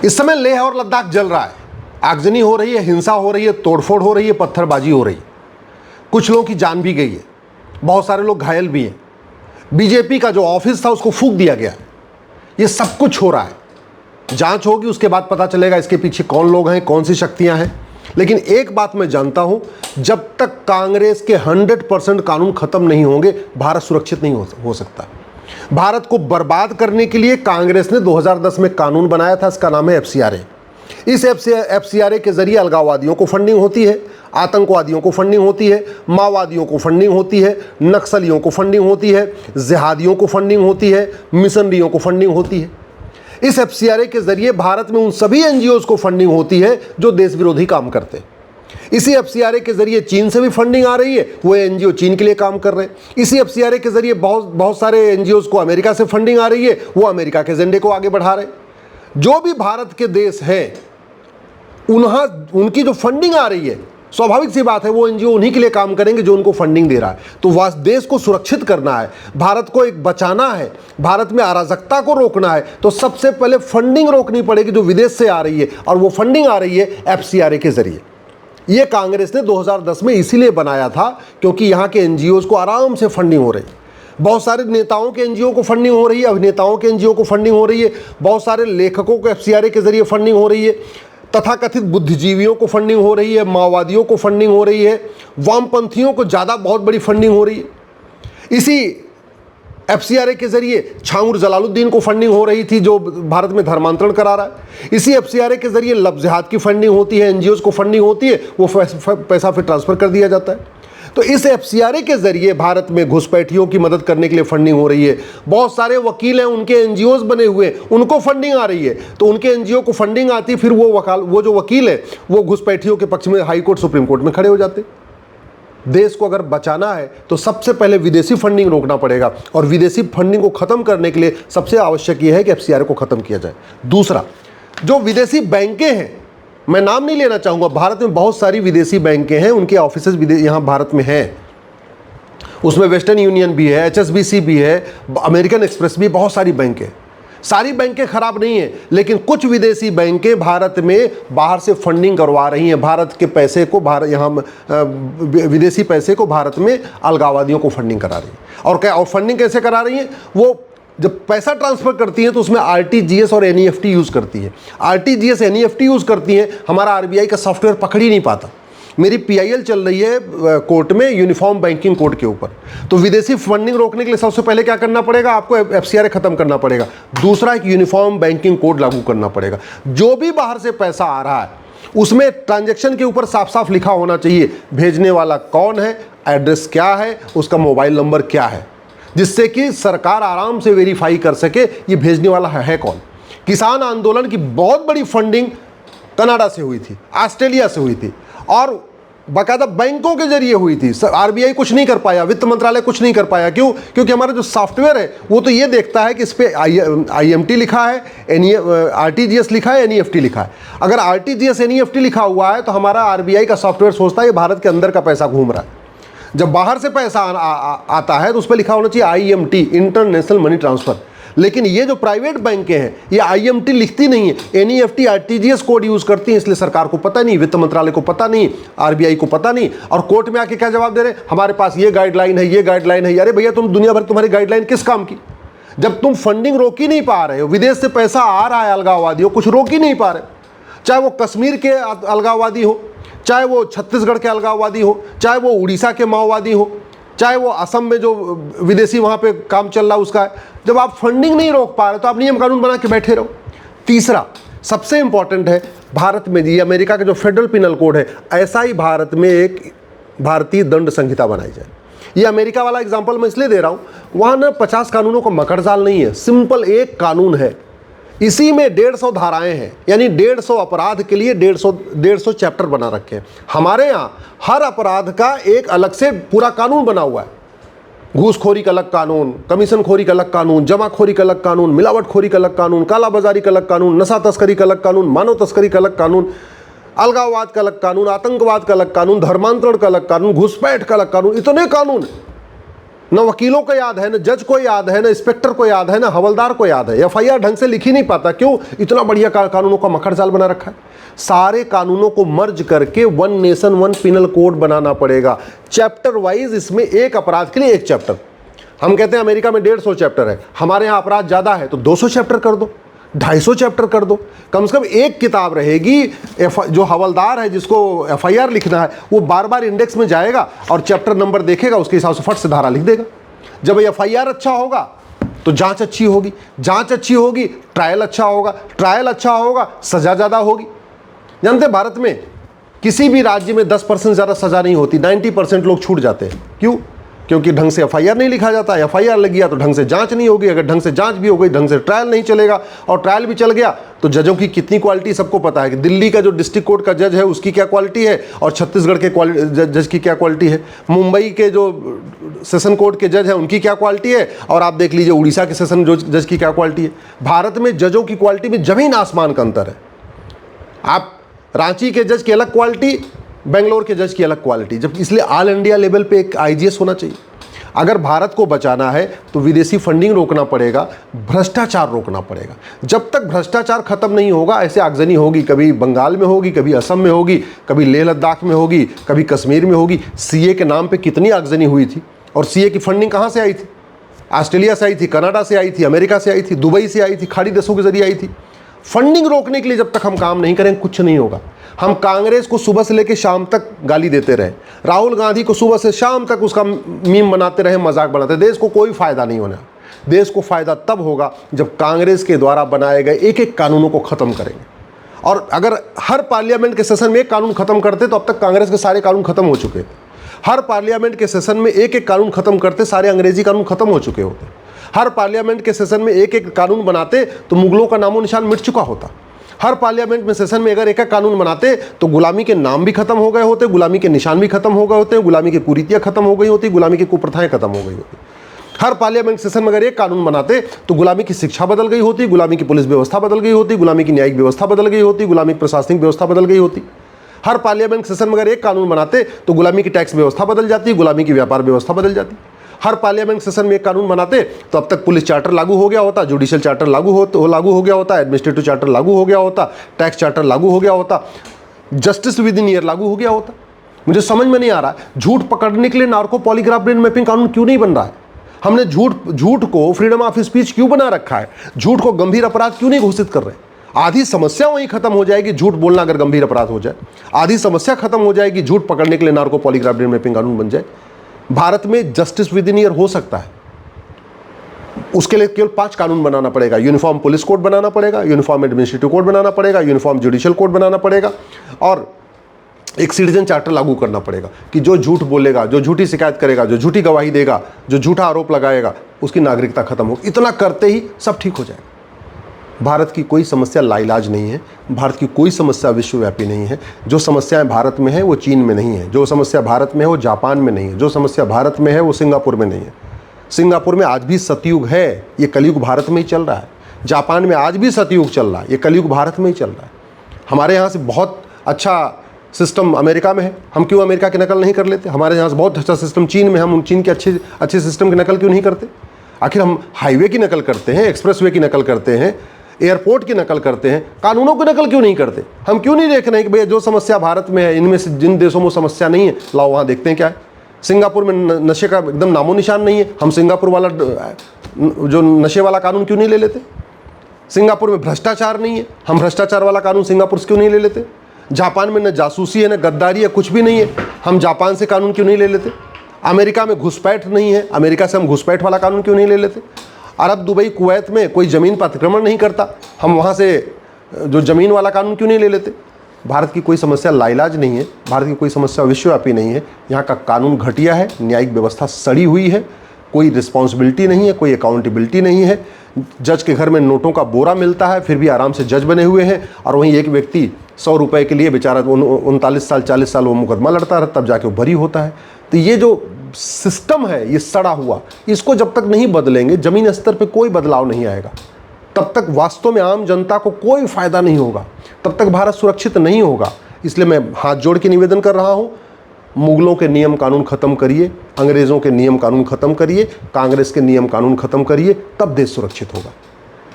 इस समय लेह और लद्दाख जल रहा है, आगजनी हो रही है, हिंसा हो रही है, तोड़फोड़ हो रही है, पत्थरबाजी हो रही है, कुछ लोगों की जान भी गई है, बहुत सारे लोग घायल भी हैं। बीजेपी का जो ऑफिस था उसको फूंक दिया गया। ये सब कुछ हो रहा है, जांच होगी, उसके बाद पता चलेगा इसके पीछे कौन लोग हैं, कौन सी शक्तियां हैं। लेकिन एक बात मैं जानता हूं, जब तक कांग्रेस के 100% कानून खत्म नहीं होंगे, भारत सुरक्षित नहीं हो सकता। भारत को बर्बाद करने के लिए कांग्रेस ने 2010 में कानून बनाया था, इसका नाम है FCRA। इस FCRA के जरिए अलगाववादियों को फंडिंग होती है, आतंकवादियों को फंडिंग होती है, माओवादियों को फंडिंग होती है, नक्सलियों को फंडिंग होती है, जिहादियों को फंडिंग होती है, मिशनरियों को फंडिंग होती है। इस FCRA के जरिए भारत में उन सभी NGOs को फंडिंग होती है जो देश विरोधी काम करते हैं। इसी FCRA के जरिए चीन से भी फंडिंग आ रही है, वो NGO चीन के लिए काम कर रहे हैं। इसी FCRA के जरिए बहुत सारे NGOs को अमेरिका से फंडिंग आ रही है, वो अमेरिका के एजेंडे को आगे बढ़ा रहे हैं। जो भी भारत के देश हैं, उनकी जो फंडिंग आ रही है, स्वाभाविक सी बात है वो NGO उन्हीं के लिए काम करेंगे जो उनको फंडिंग दे रहा है। तो देश को सुरक्षित करना है, भारत को एक बचाना है, भारत में अराजकता को रोकना है, तो सबसे पहले फंडिंग रोकनी पड़ेगी जो विदेश से आ रही है, और वो फंडिंग आ रही है FCRA के जरिए। ये कांग्रेस ने 2010 में इसीलिए बनाया था क्योंकि यहाँ के NGOs को आराम से फंडिंग हो रही है। बहुत सारे नेताओं के NGO को फंडिंग हो रही है, अभिनेताओं के NGO को फंडिंग हो रही है, बहुत सारे लेखकों को FCRA के जरिए फंडिंग हो रही है, तथाकथित बुद्धिजीवियों को फंडिंग हो रही है, माओवादियों को फंडिंग हो रही है, वामपंथियों को ज़्यादा बहुत बड़ी फंडिंग हो रही है। इसी FCRA के जरिए छाऊर जलालुद्दीन को फंडिंग हो रही थी जो भारत में धर्मांतरण करा रहा है। इसी FCRA के जरिए लफ्ज़ जिहाद की फंडिंग होती है, NGOs को फंडिंग होती है, वो पैसा फिर ट्रांसफ़र कर दिया जाता है। तो इस FCRA के जरिए भारत में घुसपैठियों की मदद करने के लिए फंडिंग हो रही है। बहुत सारे वकील हैं, उनके NGOs बने हुए, उनको फंडिंग आ रही है। तो उनके NGO को फंडिंग आती है, फिर वो जो वकील है वो घुसपैठियों के पक्ष में हाई कोर्ट, सुप्रीम कोर्ट में खड़े हो जाते। देश को अगर बचाना है तो सबसे पहले विदेशी फंडिंग रोकना पड़ेगा, और विदेशी फंडिंग को खत्म करने के लिए सबसे आवश्यक यह है कि FCRA को खत्म किया जाए। दूसरा, जो विदेशी बैंकें हैं, मैं नाम नहीं लेना चाहूँगा, भारत में बहुत सारी विदेशी बैंकें हैं, उनके ऑफिसेज यहाँ भारत में हैं। उसमें वेस्टर्न यूनियन भी है, HSBC भी है, अमेरिकन एक्सप्रेस भी, बहुत सारी बैंकें। सारी बैंकें खराब नहीं हैं, लेकिन कुछ विदेशी बैंकें भारत में बाहर से फंडिंग करवा रही हैं। भारत के पैसे को विदेशी पैसे को भारत में अलगाववादियों को फंडिंग करा रही है। और फंडिंग कैसे करा रही है? वो जब पैसा ट्रांसफ़र करती हैं तो उसमें RTGS और NEFT यूज़ करती है। RTGS NEFT यूज़ करती हैं, हमारा RBI का सॉफ्टवेयर पकड़ ही नहीं पाता। मेरी PIL चल रही है कोर्ट में यूनिफॉर्म बैंकिंग कोड के ऊपर। तो विदेशी फंडिंग रोकने के लिए सबसे पहले क्या करना पड़ेगा? आपको FCRA खत्म करना पड़ेगा। दूसरा, एक यूनिफॉर्म बैंकिंग कोड लागू करना पड़ेगा। जो भी बाहर से पैसा आ रहा है उसमें ट्रांजैक्शन के ऊपर साफ साफ लिखा होना चाहिए, भेजने वाला कौन है, एड्रेस क्या है, उसका मोबाइल नंबर क्या है, जिससे कि सरकार आराम से वेरीफाई कर सके ये भेजने वाला है कौन। किसान आंदोलन की बहुत बड़ी फंडिंग कनाडा से हुई थी, ऑस्ट्रेलिया से हुई थी, और बाकायदा बैंकों के जरिए हुई थी। RBI कुछ नहीं कर पाया, वित्त मंत्रालय कुछ नहीं कर पाया। क्यों? क्योंकि हमारा जो सॉफ्टवेयर है वो तो ये देखता है कि इस पर IMT लिखा है, RTGS लिखा है, NEFT लिखा है। अगर RTGS NEFT लिखा हुआ है तो हमारा RBI का सॉफ्टवेयर सोचता है ये भारत के अंदर का पैसा घूम रहा है। जब बाहर से पैसा आता है तो उस पर लिखा होना चाहिए IMT, इंटरनेशनल मनी ट्रांसफ़र। लेकिन ये जो प्राइवेट बैंकें हैं ये IMT लिखती नहीं है, NEFT RTGS कोड यूज़ करती हैं। इसलिए सरकार को पता नहीं, वित्त मंत्रालय को पता नहीं, RBI को पता नहीं, और कोर्ट में आके क्या जवाब दे रहे हैं? हमारे पास ये गाइडलाइन है, ये गाइडलाइन है। अरे भैया, तुम दुनिया भर तुम्हारी गाइडलाइन किस काम की? जब तुम फंडिंग रोक ही नहीं पा रहे हो, विदेश से पैसा आ रहा है अलगाववादियों, कुछ रोक ही नहीं पा रहे, चाहे वो कश्मीर के अलगाववादी हो, चाहे वो छत्तीसगढ़ के अलगाववादी हो, चाहे वो उड़ीसा के माओवादी हो, चाहे वो असम में जो विदेशी वहाँ पे काम चल रहा उसका है। जब आप फंडिंग नहीं रोक पा रहे तो आप नियम कानून बना के बैठे रहो। तीसरा, सबसे इंपॉर्टेंट है, भारत में ये अमेरिका का जो फेडरल पिनल कोड है, ऐसा ही भारत में एक भारतीय दंड संहिता बनाई जाए। ये अमेरिका वाला एग्जाम्पल मैं इसलिए दे रहा हूँ, वहाँ ना 50 कानूनों का मकड़जाल नहीं है, सिंपल एक कानून है। इसी में 150 धाराएं हैं, यानी 150 अपराध के लिए 150 चैप्टर बना रखे हैं। हमारे यहाँ हर अपराध का एक अलग से पूरा कानून बना हुआ है। घूसखोरी का अलग कानून, कमीशन खोरी का अलग कानून, जमाखोरी का अलग कानून, मिलावटखोरी का अलग कानून, कालाबाजारी का अलग कानून, नशा तस्करी का अलग कानून, मानव तस्करी का अलग कानून, अलगाववाद का अलग कानून, आतंकवाद का अलग कानून, धर्मांतरण का अलग कानून, घुसपैठ का अलग कानून। इतने कानून न वकीलों को याद है, न जज को याद है, न इंस्पेक्टर को याद है, न हवलदार को याद है। एफआईआर ढंग से लिख ही नहीं पाता। क्यों? इतना बढ़िया कानूनों का मखर जाल बना रखा है। सारे कानूनों को मर्ज करके one nation one penal code बनाना पड़ेगा, चैप्टर वाइज। इसमें एक अपराध के लिए एक चैप्टर। हम कहते हैं अमेरिका में 150 चैप्टर है, हमारे यहाँ अपराध ज़्यादा है तो 200 चैप्टर कर दो, 250 चैप्टर कर दो। कम से कम एक किताब रहेगी, जो हवलदार है जिसको एफआईआर लिखना है वो बार बार इंडेक्स में जाएगा और चैप्टर नंबर देखेगा, उसके हिसाब से फट से धारा लिख देगा। जब एफआईआर अच्छा होगा तो जांच अच्छी होगी, जांच अच्छी होगी ट्रायल अच्छा होगा, ट्रायल अच्छा होगा सजा ज़्यादा होगी। जानते हैं भारत में किसी भी राज्य में 10% ज़्यादा सजा नहीं होती, 90% लोग छूट जाते हैं। क्यों? क्योंकि ढंग से एफआईआर नहीं लिखा जाता। एफआईआर लग गया तो ढंग से जांच नहीं होगी, अगर ढंग से जांच भी हो गई ढंग से ट्रायल नहीं चलेगा, और ट्रायल भी चल गया तो जजों की कितनी क्वालिटी सबको पता है कि दिल्ली का जो डिस्ट्रिक्ट कोर्ट का जज है उसकी क्या क्वालिटी है और छत्तीसगढ़ के जज की क्या क्वालिटी है, मुंबई के जो सेशन कोर्ट के जज हैं उनकी क्या क्वालिटी है, और आप देख लीजिए उड़ीसा के सेशन जज की क्या क्वालिटी है। भारत में जजों की क्वालिटी में जमीन आसमान का अंतर है। आप रांची के जज की अलग क्वालिटी, बेंगलोर के जज की अलग क्वालिटी, जब इसलिए ऑल इंडिया लेवल पे एक आईजीएस होना चाहिए। अगर भारत को बचाना है तो विदेशी फंडिंग रोकना पड़ेगा, भ्रष्टाचार रोकना पड़ेगा। जब तक भ्रष्टाचार खत्म नहीं होगा ऐसे आगजनी होगी, कभी बंगाल में होगी, कभी असम में होगी, कभी लेह लद्दाख में होगी, कभी कश्मीर में होगी। सीए के नाम पे कितनी आगजनी हुई थी, और सीए की फंडिंग कहाँ से आई थी? ऑस्ट्रेलिया से आई थी, कनाडा से आई थी, अमेरिका से आई थी, दुबई से आई थी, खाड़ी देशों के जरिए आई थी। फंडिंग रोकने के लिए जब तक हम काम नहीं करेंगे कुछ नहीं होगा। हम कांग्रेस को सुबह से लेकर शाम तक गाली देते रहे, राहुल गांधी को सुबह से शाम तक उसका मीम बनाते रहे, मजाक बनाते रहे, देश को कोई फायदा नहीं होना। देश को फायदा तब होगा जब कांग्रेस के द्वारा बनाए गए एक एक कानूनों को खत्म करेंगे। और अगर हर पार्लियामेंट के सेशन में एक कानून खत्म करते तो अब तक कांग्रेस के सारे कानून खत्म हो चुके। हर पार्लियामेंट के सेशन में एक एक कानून खत्म करते सारे अंग्रेजी कानून खत्म हो चुके होते। हर पार्लियामेंट के सेशन में एक एक कानून बनाते तो मुगलों का नामो निशान मिट चुका होता। हर पार्लियामेंट में सेशन में अगर एक एक कानून बनाते तो गुलामी के नाम भी खत्म हो गए होते, गुलामी के निशान भी खत्म हो गए होते, गुलामी की कुरीतियां खत्म हो गई होती, गुलामी की कुप्रथाएं खत्म हो गई होती। हर पार्लियामेंट सेशन में अगर एक कानून बनाते तो गुलामी की शिक्षा बदल गई होती, गुलामी की पुलिस व्यवस्था बदल गई होती, गुलामी की न्यायिक व्यवस्था बदल गई होती, गुलामी की प्रशासनिक व्यवस्था बदल गई होती। हर पार्लियामेंट सेशन में अगर एक कानून बनाते तो गुलामी की टैक्स व्यवस्था बदल जाती, गुलामी की व्यापार व्यवस्था बदल जाती। हर पार्लियामेंट सेशन में एक कानून बनाते तो अब तक पुलिस चार्टर लागू हो गया होता, जुडिशियल चार्टर लागू हो गया होता, एडमिनिस्ट्रेटिव चार्टर लागू हो गया होता, टैक्स चार्टर लागू हो गया होता, जस्टिस विद इन ईयर लागू हो गया होता। मुझे समझ में नहीं आ रहा है झूठ पकड़ने के लिए नार्को पॉलीग्राफ ब्रेन मैपिंग कानून क्यों नहीं बन रहा है? हमने झूठ को फ्रीडम ऑफ स्पीच क्यों बना रखा है? झूठ को गंभीर अपराध क्यों नहीं घोषित कर रहे? आधी समस्या वहीं खत्म हो जाएगी झूठ बोलना अगर गंभीर अपराध हो जाए। आधी समस्या खत्म हो जाएगी झूठ पकड़ने के लिए नार्को पॉलीग्राफ ब्रेन मैपिंग कानून बन जाए। भारत में जस्टिस विद इन ईयर हो सकता है, उसके लिए केवल 5 कानून बनाना पड़ेगा। यूनिफॉर्म पुलिस कोड बनाना पड़ेगा, यूनिफॉर्म एडमिनिस्ट्रेटिव कोड बनाना पड़ेगा, यूनिफॉर्म जुडिशियल कोड बनाना पड़ेगा, और एक सिटीजन चार्टर लागू करना पड़ेगा कि जो झूठ बोलेगा, जो झूठी शिकायत करेगा, जो झूठी गवाही देगा, जो झूठा आरोप लगाएगा, उसकी नागरिकता खत्म होगी। इतना करते ही सब ठीक हो जाएगा। भारत की कोई समस्या लाइलाज नहीं है, भारत की कोई समस्या विश्वव्यापी नहीं है। जो समस्याएं भारत में हैं वो चीन में नहीं है, जो समस्या भारत में है वो जापान में नहीं है, जो समस्या भारत में है वो सिंगापुर में नहीं है। सिंगापुर में आज भी सतयुग है, ये कलयुग भारत में ही चल रहा है। जापान में आज भी सतयुग चल रहा है, ये कलयुग भारत में ही चल रहा है। हमारे यहाँ से बहुत अच्छा सिस्टम अमेरिका में है, हम क्यों अमेरिका की नकल नहीं कर लेते? हमारे यहाँ से बहुत अच्छा सिस्टम चीन में, हम चीन के अच्छे सिस्टम की नकल क्यों नहीं करते? आखिर हम हाईवे की नकल करते हैं, एक्सप्रेसवे की नकल करते हैं, एयरपोर्ट की नकल करते हैं, कानूनों की नकल क्यों नहीं करते? हम क्यों नहीं देख रहे हैं कि भैया जो समस्या भारत में है इनमें से जिन देशों में समस्या नहीं है, लाओ वहाँ देखते हैं क्या है। सिंगापुर में नशे का एकदम नामो निशान नहीं है, हम सिंगापुर वाला जो नशे वाला कानून क्यों नहीं ले लेते? सिंगापुर में भ्रष्टाचार नहीं है, हम भ्रष्टाचार वाला कानून सिंगापुर से क्यों नहीं ले लेते? जापान में न जासूसी है, न गद्दारी है, कुछ भी नहीं है, हम जापान से कानून क्यों नहीं ले लेते? अमेरिका में घुसपैठ नहीं है, अमेरिका से हम घुसपैठ वाला कानून क्यों नहीं ले लेते? अरब, दुबई, कुवैत में कोई ज़मीन पर अतिक्रमण नहीं करता, हम वहाँ से जो ज़मीन वाला कानून क्यों नहीं ले लेते? भारत की कोई समस्या लाइलाज नहीं है, भारत की कोई समस्या विश्वव्यापी नहीं है। यहाँ का कानून घटिया है, न्यायिक व्यवस्था सड़ी हुई है, कोई रिस्पॉन्सिबिलिटी नहीं है, कोई अकाउंटेबिलिटी नहीं है। जज के घर में नोटों का बोरा मिलता है, फिर भी आराम से जज बने हुए हैं, और वहीं एक व्यक्ति 100 रुपये के लिए बेचारा 39 साल 40 साल वो मुकदमा लड़ता है, तब जाके वो बरी होता है। तो ये जो सिस्टम है ये सड़ा हुआ, इसको जब तक नहीं बदलेंगे जमीन स्तर पे कोई बदलाव नहीं आएगा, तब तक वास्तव में आम जनता को कोई फायदा नहीं होगा, तब तक भारत सुरक्षित नहीं होगा। इसलिए मैं हाथ जोड़ के निवेदन कर रहा हूँ, मुगलों के नियम कानून ख़त्म करिए, अंग्रेज़ों के नियम कानून ख़त्म करिए, कांग्रेस के नियम कानून ख़त्म करिए, तब देश सुरक्षित होगा।